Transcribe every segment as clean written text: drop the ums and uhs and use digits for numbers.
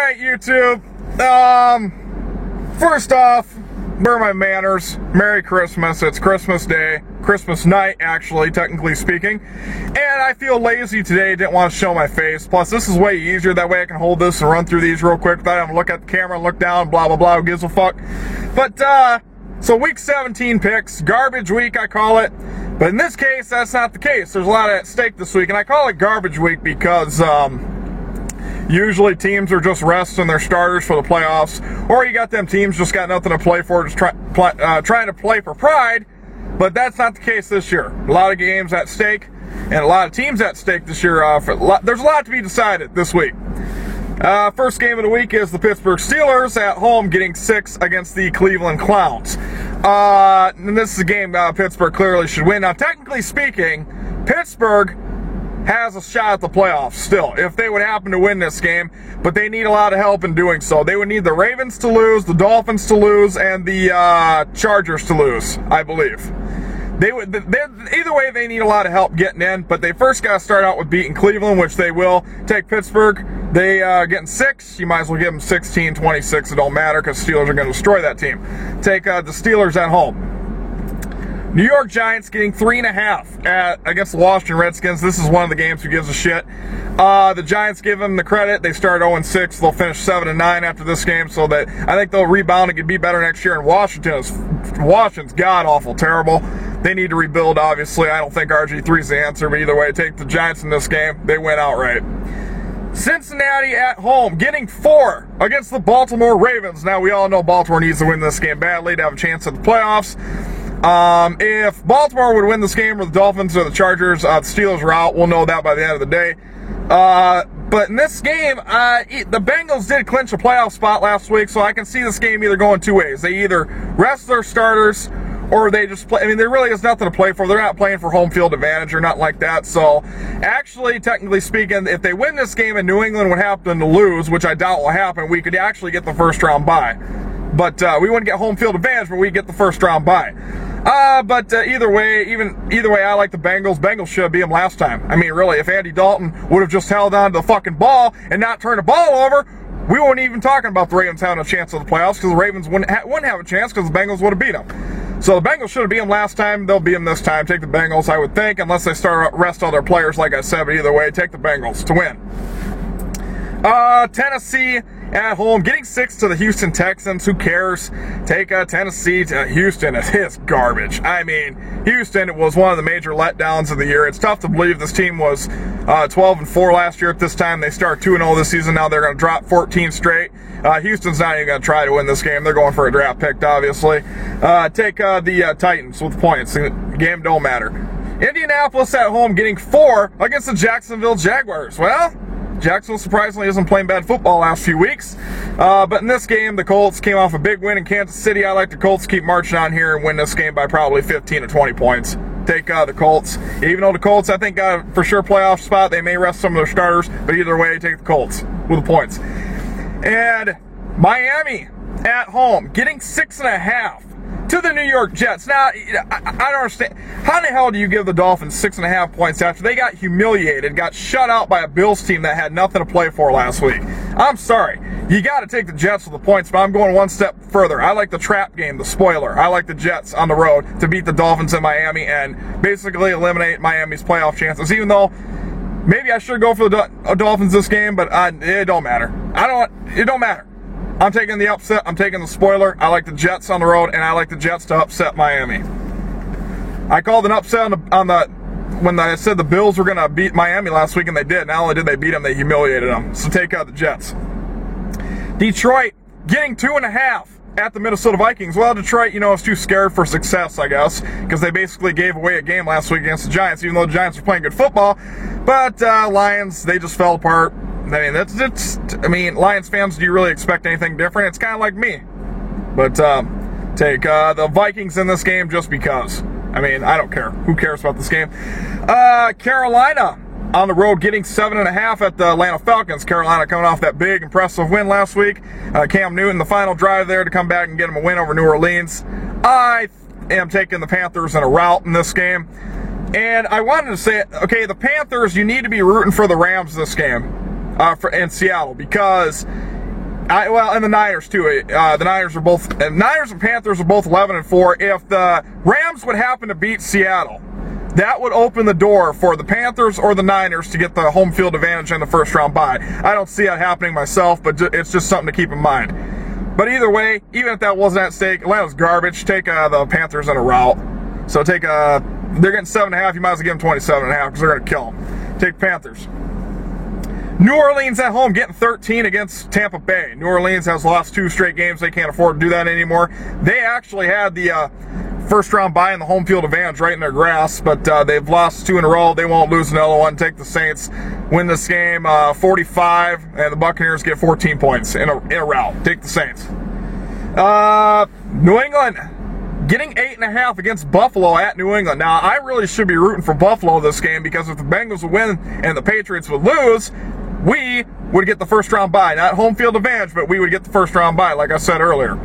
Alright, YouTube. First off, where are my manners? Merry Christmas. It's Christmas Day. Christmas night, actually, technically speaking. And I feel lazy today. Didn't want to show my face. Plus, this is way easier. That way I can hold this and run through these real quick without having to look at the camera and look down, blah, blah, blah. Who gives a fuck? But, so week 17 picks. Garbage week, I call it. But in this case, that's not the case. There's a lot at stake this week. And I call it garbage week because, usually teams are just resting their starters for the playoffs, or you got them teams just got nothing to play for, just trying to play for pride. But that's not the case this year. A lot of games at stake, and a lot of teams at stake this year. There's a lot to be decided this week. First game of the week is the Pittsburgh Steelers at home getting 6 against the Cleveland Clowns. And this is a game Pittsburgh clearly should win. Now, technically speaking, Pittsburgh has a shot at the playoffs still, if they would happen to win this game, but they need a lot of help in doing so. They would need the Ravens to lose, the Dolphins to lose, and the Chargers to lose, I believe. Either way, they need a lot of help getting in, but they first got to start out with beating Cleveland, which they will. Take Pittsburgh, they getting 6. You might as well give them 16-26. It don't matter because Steelers are going to destroy that team. Take the Steelers at home. New York Giants getting 3.5 against the Washington Redskins. This is one of the games who gives a shit. The Giants give them the credit. They start 0-6. They'll finish 7-9 after this game, so that I think they'll rebound and can be better next year. And Washington's god-awful terrible. They need to rebuild, obviously. I don't think RG3 is the answer, but either way, take the Giants in this game. They win outright. Cincinnati at home getting 4 against the Baltimore Ravens. Now, we all know Baltimore needs to win this game badly to have a chance at the playoffs. If Baltimore would win this game, or the Dolphins or the Chargers, the Steelers are out. We'll know that by the end of the day. But in this game, the Bengals did clinch a playoff spot last week, so I can see this game either going two ways. They either rest their starters, or they just play. I mean, there really is nothing to play for. They're not playing for home field advantage or nothing like that. So, actually, technically speaking, if they win this game and New England would happen to lose, which I doubt will happen, we could actually get the first round bye. But we wouldn't get home field advantage, but we get the first round bye. But either way, I like the Bengals. Bengals should have beat them last time. I mean, really, if Andy Dalton would have just held on to the fucking ball and not turned the ball over, we wouldn't even talking about the Ravens having a chance of the playoffs, because the Ravens wouldn't have a chance because the Bengals would have beat them. So the Bengals should have beat them last time. They'll beat them this time. Take the Bengals, I would think, unless they start rest all their players, like I said. But either way, take the Bengals to win. Tennessee at home getting 6 to the Houston Texans. Who cares? Take Tennessee to Houston. It is garbage. I mean, Houston was one of the major letdowns of the year. It's tough to believe this team was 12-4 last year at this time. They start 2-0 this season. Now they're going to drop 14 straight. Houston's not even going to try to win this game. They're going for a draft pick, obviously. Take the Titans with points. The game don't matter. Indianapolis at home getting 4 against the Jacksonville Jaguars. Well, Jacksonville surprisingly isn't playing bad football last few weeks. But in this game, the Colts came off a big win in Kansas City. I like the Colts to keep marching on here and win this game by probably 15 or 20 points. Take the Colts. Even though the Colts, I think, got a for sure playoff spot, they may rest some of their starters. But either way, take the Colts with the points. And Miami at home getting 6.5 to the New York Jets. Now, I don't understand. How in the hell do you give the Dolphins 6.5 points after they got humiliated, got shut out by a Bills team that had nothing to play for last week? I'm sorry. You got to take the Jets with the points, but I'm going one step further. I like the trap game, the spoiler. I like the Jets on the road to beat the Dolphins in Miami and basically eliminate Miami's playoff chances, even though maybe I should go for the Dolphins this game, but it don't matter. It don't matter. I'm taking the upset. I'm taking the spoiler. I like the Jets on the road, and I like the Jets to upset Miami. I called an upset when I said the Bills were going to beat Miami last week, and they did. Not only did they beat them, they humiliated them. So take out the Jets. Detroit getting 2.5 at the Minnesota Vikings. Well, Detroit, is too scared for success, I guess, because they basically gave away a game last week against the Giants, even though the Giants were playing good football. But Lions, they just fell apart. I mean, Lions fans, do you really expect anything different? It's kind of like me. But take the Vikings in this game just because. I mean, I don't care. Who cares about this game? Carolina on the road getting 7.5 at the Atlanta Falcons. Carolina coming off that big, impressive win last week. Cam Newton, the final drive there to come back and get them a win over New Orleans. I am taking the Panthers in a rout in this game. And I wanted to say, okay, the Panthers, you need to be rooting for the Rams this game. In Seattle, because And the Niners too. The Niners are both, Niners and Panthers are both 11-4. If the Rams would happen to beat Seattle, that would open the door for the Panthers or the Niners to get the home field advantage in the first round bye. I don't see that happening myself, but it's just something to keep in mind. But either way, even if that wasn't at stake, Atlanta's garbage. Take the Panthers in a rout. So they're getting 7.5. You might as well give them 27.5 because they're going to kill them. Take Panthers. New Orleans at home getting 13 against Tampa Bay. New Orleans has lost 2 straight games. They can't afford to do that anymore. They actually had the first round bye in the home field advantage right in their grasp, but they've lost 2 in a row. They won't lose another one. Take the Saints, win this game 45, and the Buccaneers get 14 points in a rout. Take the Saints. New England getting 8.5 against Buffalo at New England. Now, I really should be rooting for Buffalo this game because if the Bengals would win and the Patriots would lose, we would get the first round bye. Not home field advantage, but we would get the first round bye, like I said earlier.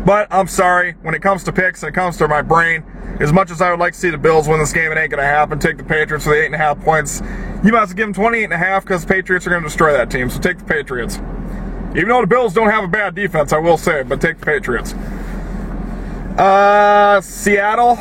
But I'm sorry, when it comes to picks and it comes to my brain, as much as I would like to see the Bills win this game, it ain't going to happen. Take the Patriots for the 8.5 points. You might as well give them 28.5 because the Patriots are going to destroy that team. So take the Patriots. Even though the Bills don't have a bad defense, I will say, but take the Patriots. Seattle.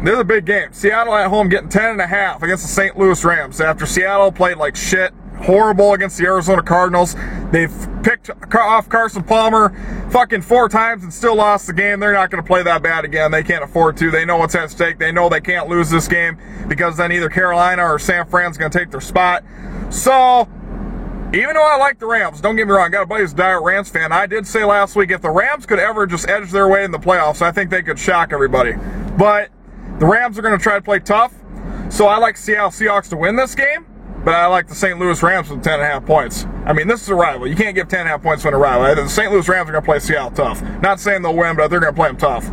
This is a big game. Seattle at home getting 10.5 against the St. Louis Rams. After Seattle played like shit, horrible against the Arizona Cardinals. They've picked off Carson Palmer fucking 4 times and still lost the game. They're not going to play that bad again. They can't afford to. They know what's at stake. They know they can't lose this game because then either Carolina or San Fran's going to take their spot. So, even though I like the Rams, don't get me wrong, I got a buddy who's a dire Rams fan. I did say last week if the Rams could ever just edge their way in the playoffs, I think they could shock everybody. But the Rams are going to try to play tough. So I like Seattle Seahawks to win this game. But I like the St. Louis Rams with 10.5 points. I mean, this is a rival. You can't give 10.5 points to a rival. The St. Louis Rams are going to play Seattle tough. Not saying they'll win, but they're going to play them tough.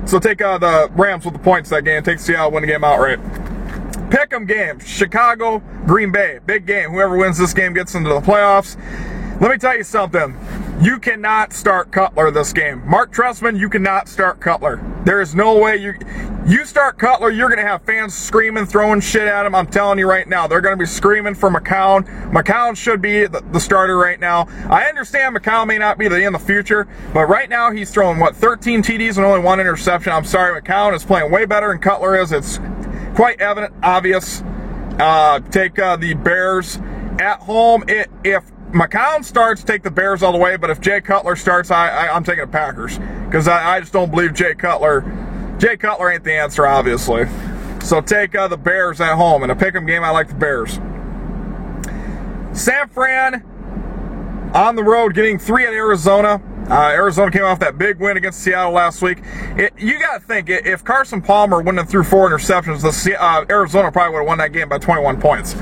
So take the Rams with the points that game. Take Seattle, win the game outright. Pick'em game. Chicago, Green Bay. Big game. Whoever wins this game gets into the playoffs. Let me tell you something. You cannot start Cutler this game. Mark Trestman, you cannot start Cutler. There is no way you start Cutler, you're going to have fans screaming, throwing shit at him. I'm telling you right now, they're going to be screaming for McCown. McCown should be the starter right now. I understand McCown may not be in the future, but right now he's throwing, 13 TDs and only 1 interception. I'm sorry, McCown is playing way better than Cutler is. It's quite evident, obvious. Take the Bears at home. If McCown starts, take the Bears all the way, but if Jay Cutler starts, I'm taking the Packers because I just don't believe Jay Cutler ain't the answer, obviously. So take the Bears at home. In a pick'em game, I like the Bears. San Fran on the road getting 3 at Arizona. Arizona came off that big win against Seattle last week. You got to think, if Carson Palmer wouldn't have threw 4 interceptions, Arizona probably would have won that game by 21 points.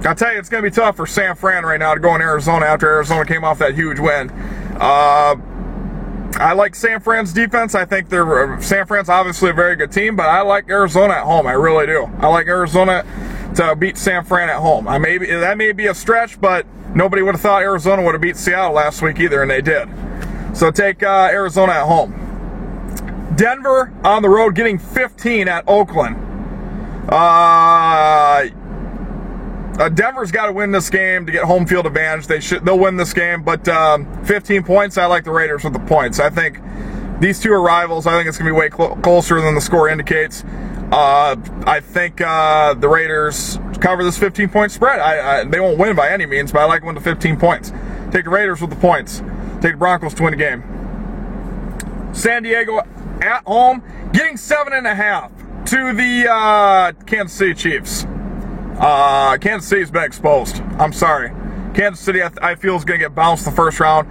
I'll tell you, it's going to be tough for San Fran right now to go in Arizona after Arizona came off that huge win. I like San Fran's defense. I think San Fran's obviously a very good team, but I like Arizona at home. I really do. I like Arizona to beat San Fran at home. That may be a stretch, but nobody would have thought Arizona would have beat Seattle last week either, and they did. So take Arizona at home. Denver on the road getting 15 at Oakland. Denver's got to win this game to get home field advantage. They'll win this game, but 15 points, I like the Raiders with the points. I think these two are rivals. I think it's going to be way closer than the score indicates. I think the Raiders cover this 15-point spread. They won't win by any means, but I like them to 15 points. Take the Raiders with the points. Take the Broncos to win the game. San Diego at home getting 7.5 to the Kansas City Chiefs. Kansas City's been exposed. I'm sorry. Kansas City, I feel, is going to get bounced the first round.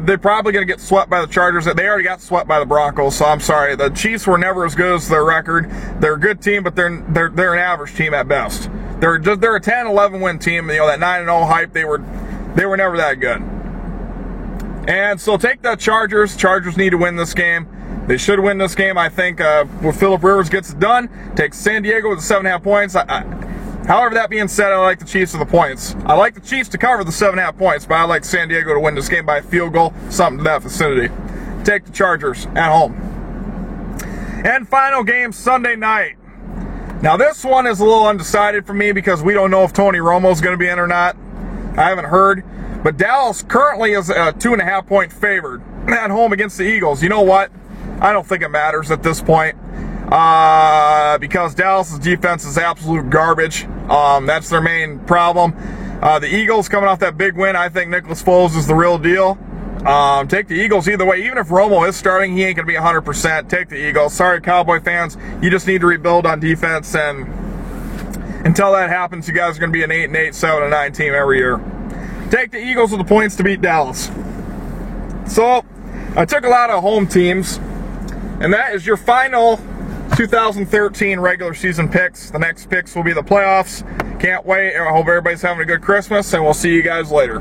They're probably going to get swept by the Chargers. They already got swept by the Broncos, so I'm sorry. The Chiefs were never as good as their record. They're a good team, but they're an average team at best. They're a 10-11 win team. You know, that 9-0 hype. They were never that good. And so take the Chargers. Chargers need to win this game. They should win this game. I think when Phillip Rivers gets it done, takes San Diego with the 7.5 points. However, that being said, I like the Chiefs with the points. I like the Chiefs to cover the 7.5 points, but I like San Diego to win this game by a field goal, something to that vicinity. Take the Chargers at home. And final game Sunday night. Now, this one is a little undecided for me because we don't know if Tony Romo's going to be in or not. I haven't heard. But Dallas currently is a 2.5-point favored at home against the Eagles. You know what? I don't think it matters at this point because Dallas's defense is absolute garbage. That's their main problem. The Eagles coming off that big win, I think Nicholas Foles is the real deal. Take the Eagles either way. Even if Romo is starting, he ain't going to be 100%. Take the Eagles. Sorry, Cowboy fans. You just need to rebuild on defense, and until that happens, you guys are going to be an 8-8, 7-9 team every year. Take the Eagles with the points to beat Dallas. So, I took a lot of home teams, and that is your final 2013 regular season picks. The next picks will be the playoffs. Can't wait. I hope everybody's having a good Christmas, and we'll see you guys later.